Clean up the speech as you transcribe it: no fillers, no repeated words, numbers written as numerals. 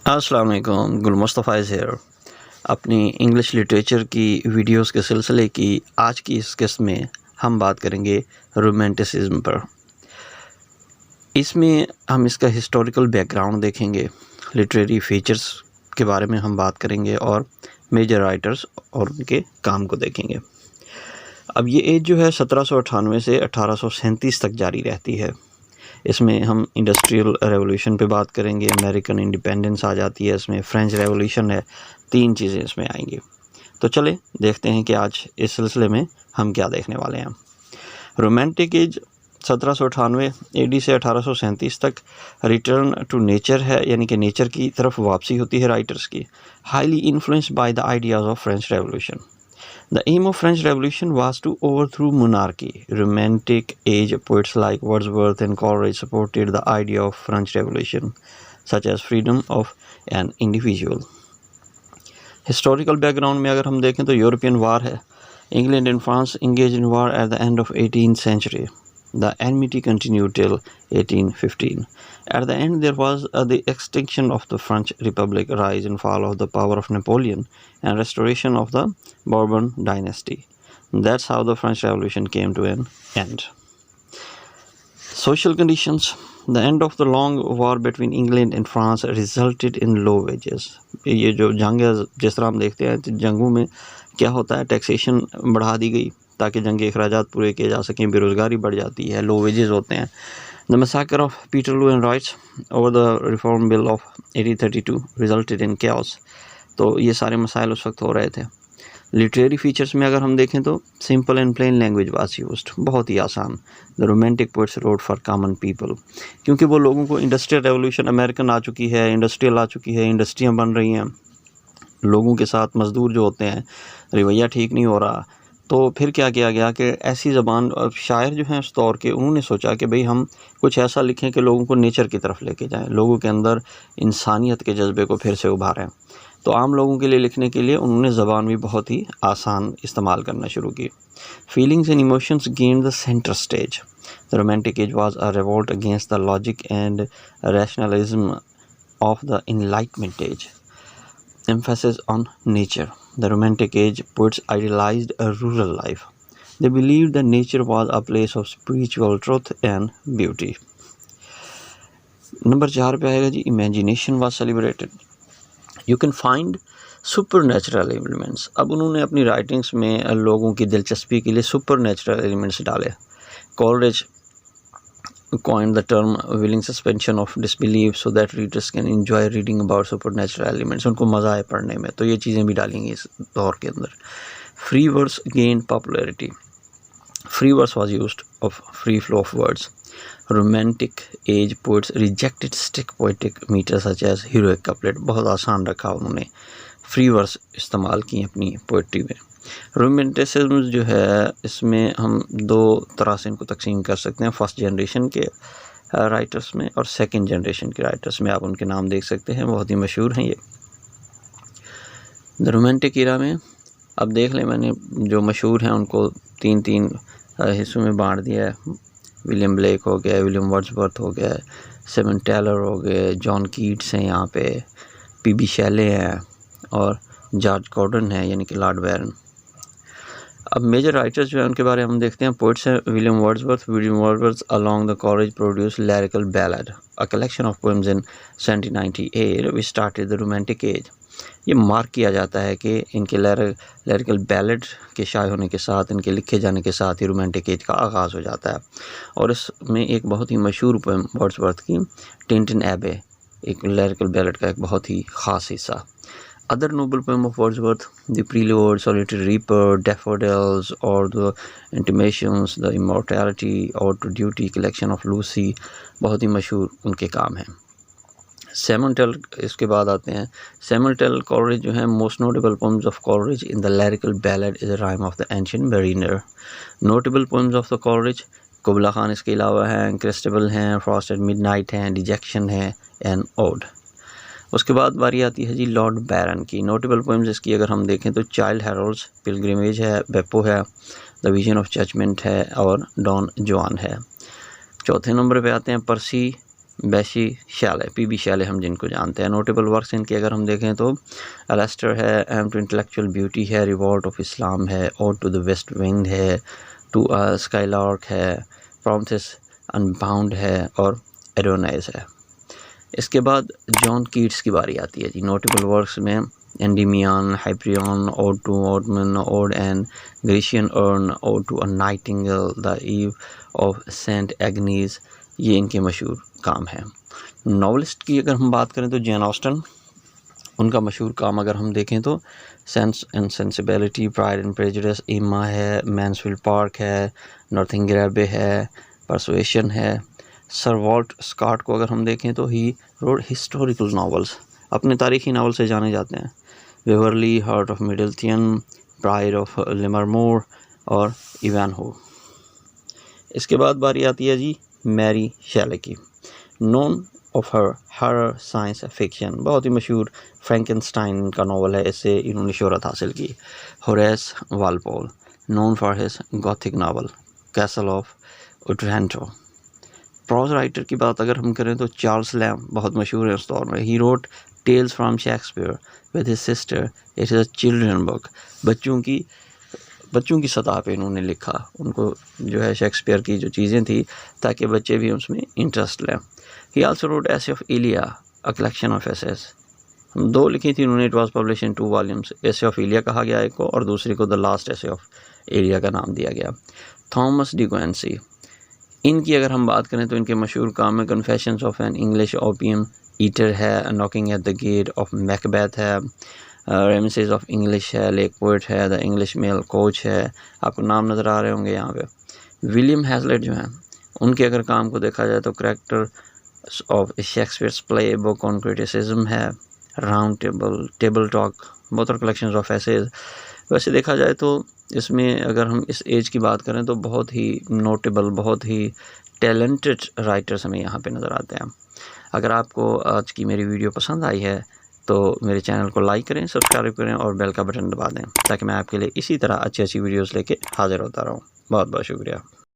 अस्सलाम वालेकुम, गुल मुस्तफ़ा इज़ हियर। अपनी इंग्लिश लिटरेचर की वीडियोस के सिलसिले की आज की इस किस्त में हम बात करेंगे रोमांटिसिज्म पर। इसमें हम इसका हिस्टोरिकल बैकग्राउंड देखेंगे, लिटरेरी फीचर्स के बारे में हम बात करेंगे और मेजर राइटर्स और उनके काम को देखेंगे। अब ये एज जो है 1798 से 1837 तक जारी रहती है। इसमें हम इंडस्ट्रियल रेवोल्यूशन पे बात करेंगे, अमेरिकन इंडिपेंडेंस आ जाती है, इसमें फ्रेंच रेवोल्यूशन है, तीन चीज़ें इसमें आएंगी। तो चले देखते हैं कि आज इस सिलसिले में हम क्या देखने वाले हैं। रोमांटिक एज 1798 AD से 1837 तक रिटर्न टू नेचर है, यानी कि नेचर की तरफ वापसी होती है राइटर्स की। Highly influenced by the ideas of French revolution. The aim of French Revolution was to overthrow monarchy. Romantic age poets like Wordsworth and Coleridge supported the idea of French Revolution, such as freedom of an individual. Historical background में अगर हम देखें तो European वार है। England and France engaged in war at the end of 18th century. The enmity continued till 1815. At the end, there was the extinction of the French Republic, rise and fall of the power of Napoleon, and restoration of the Bourbon dynasty. That's how the French Revolution came to an end. Social conditions. The end of the long war between England and France resulted in low wages. ये जो जंग है, जिस तरह हम देखते हैं जंगों में क्या होता है, टैक्सेशन बढ़ा दी गई ताकि जंगी अखराजात पूरे किए जा सकें, बेरोज़गारी बढ़ जाती है, लो वेजेस होते हैं। The massacre of Peterloo and riots over the Reform Bill of 1832 resulted in chaos. तो ये सारे मसाइल उस वक्त हो रहे थे। लिटरेरी फीचर्स में अगर हम देखें तो simple and plain language was used, बहुत ही आसान। The romantic poets wrote for common people, क्योंकि वो लोगों को इंडस्ट्रियल रेवोल्यूशन अमेरिकन आ चुकी है, इंडस्ट्रियल आ चुकी है, इंडस्ट्रियाँ बन रही हैं, लोगों के साथ मज़दूर जो होते हैं रवैया ठीक नहीं हो रहा। तो फिर क्या किया गया कि ऐसी ज़बान, शायर जो हैं उस दौर के, उन्होंने सोचा कि भाई हम कुछ ऐसा लिखें कि लोगों को नेचर की तरफ लेके जाएं, लोगों के अंदर इंसानियत के जज्बे को फिर से उभारें। तो आम लोगों के लिए लिखने के लिए उन्होंने ज़बान भी बहुत ही आसान इस्तेमाल करना शुरू की। Feelings and emotions gain the centre stage. The romantic age was a revolt against the logic and rationalism of the enlightenment age. Emphasis on nature. The Romantic age poets idealized a rural life. They believed that nature was a place of spiritual truth and beauty. Number 4 पे आएगा जी, imagination was celebrated. You can find supernatural elements. अब उन्होंने अपनी writings में लोगों की दिलचस्पी के लिए supernatural elements डाले। Coleridge coined the term willing suspension of disbelief so that readers can enjoy reading about supernatural elements. उनको मज़ा आए पढ़ने में, तो ये चीज़ें भी डालेंगी इस दौर के अंदर। Free verse gained popularity. Free verse was used of free flow of words. Romantic age poets rejected strict poetic meter such as heroic couplet. बहुत आसान रखा उन्होंने, फ्री वर्स इस्तेमाल की अपनी पोइट्री में। रोमांटिसिज्म जो है, इसमें हम दो तरह से इनको तकसीम कर सकते हैं, फर्स्ट जनरेशन के राइटर्स में और सेकंड जनरेशन के राइटर्स में। आप उनके नाम देख सकते हैं, बहुत ही मशहूर हैं ये। द रोमांटिक इरा में अब देख लें, मैंने जो मशहूर हैं उनको तीन तीन हिस्सों में बांट दिया है। विलियम ब्लेक हो गया, विलियम वर्ड्सवर्थ हो गया, सिमन टेलर हो गए, जॉन कीट्स हैं यहाँ पे, पीबी शेले हैं और जॉर्ज गॉर्डन है, यानी कि लॉर्ड बैरन। अब मेजर राइटर्स जो हैं उनके बारे में हम देखते हैं। पोइट्स हैं William Wordsworth along the college produce lyrical ballad, a collection of poems in 1798 which started the romantic as. ये मार्क किया जाता है कि इनके लिरिकल बैलेड के शाये होने के साथ, इनके लिखे जाने के साथ ही रोमांटिक एज का आगाज़ हो जाता है। और इसमें एक बहुत ही मशहूर पोएम वर्ड्सवर्थ की टिंटन एबे, एक लिरिकल बैलेड का एक बहुत ही ख़ास हिस्सा। Other noble poem of Wordsworth, the Prelude, Solitary Reaper, Daffodils, or the Intimations, the Immortality, or to Duty, Collection of Lucy, बहुत ही मशहूर उनके काम हैं। Samuel Taylor इसके बाद आते हैं। Samuel Taylor Coleridge जो है, most notable poems of Coleridge in the lyrical ballad is a rhyme of the ancient mariner. Notable poems of the Coleridge, कुबला Khan इसके अलावा हैं, क्रिस्टेबल हैं, फ्रॉस्ट एट मिडनाइट हैं, डिजेक्शन है एंड ओड। उसके बाद बारी आती है जी लॉर्ड बैरन की। नोटेबल पोएम्स इसकी अगर हम देखें तो चाइल्ड हेरोल्ड्स, पिलग्रिमेज है, बेपो है, द विजन ऑफ जजमेंट है और डॉन जुआन है। चौथे नंबर पे आते हैं पर्सी बैशी शैले, पी.बी. शैले हम जिनको जानते हैं। नोटेबल वर्क्स इनके अगर हम देखें तो अलेस्टर है, एम टू इंटेलेक्चुअल ब्यूटी है, रिवॉल्ट ऑफ इस्लाम है, ode to the west wind है, टू स्काईलार्क है, प्रॉमिस अनबाउंड है और एडोनाइज है। इसके बाद जॉन कीट्स की बारी आती है जी। नोटेबल वर्क्स में Endymion, Hyperion, ode to autumn, ode and grecian urn, ode to a nightingale, the eve of saint Agnes, ये इनके मशहूर काम हैं। नॉवलिस्ट की अगर हम बात करें तो जैन ऑस्टन, उनका मशहूर काम अगर हम देखें तो sense and sensibility, pride and prejudice, Emma है, मैन्सफील्ड पार्क है, नॉर्थिंग्रैबे है, परसुएशन है। सर वॉल्ट स्कॉट को अगर हम देखें तो ही रोड हिस्टोरिकल नावल्स, अपने तारीखी नावल से जाने जाते हैं। Waverley, heart of Midlothian, pride of Lammermoor और इवानहो। इसके बाद बारी आती है जी मैरी शैले की। Known of her horror science fiction, बहुत ही मशहूर फ्रैंकेनस्टाइन का नावल है, इससे इन्होंने शोहरत हासिल की। Horace Walpole, known for his gothic novel castle of Otranto. Prose writer की बात अगर हम करें तो चार्ल्स लैम बहुत मशहूर है उस दौर में। He wrote tales from Shakespeare with his sister, it is a children book. बच्चों की सतह पे इन्होंने लिखा, उनको जो है शेक्सपियर की जो चीज़ें थी ताकि बच्चे भी उसमें इंटरेस्ट लें। He also wrote essay of Elia, a collection of essays, 2 लिखी थी उन्होंने। It was publish in 2 volumes. Essay of Elia कहा गया एक को, और दूसरी को द लास्ट एसे ऑफ इलिया का नाम दिया गया। थॉमस डी क्वेंसी, इनकी अगर हम बात करें तो इनके मशहूर काम है confessions of an English opium eater है, knocking at the gate of Macbeth है, रेमिसेस ऑफ इंग्लिश है, लेक पोइट है, द इंग्लिश मेल कोच है। आपको नाम नज़र आ रहे होंगे यहाँ पे। विलियम हैजलिट जो हैं, उनके अगर काम को देखा जाए तो character of Shakespeare's play book on criticism है, राउंड टेबल टॉक, बहुत कलेक्शंस ऑफ एसेज। वैसे देखा जाए तो इसमें अगर हम इस एज की बात करें तो बहुत ही नोटेबल, बहुत ही टैलेंटेड राइटर्स हमें यहाँ पे नज़र आते हैं। अगर आपको आज की मेरी वीडियो पसंद आई है तो मेरे चैनल को लाइक करें, सब्सक्राइब करें और बेल का बटन दबा दें ताकि मैं आपके लिए इसी तरह अच्छी वीडियोस लेके हाजिर होता रहूँ। बहुत बहुत शुक्रिया।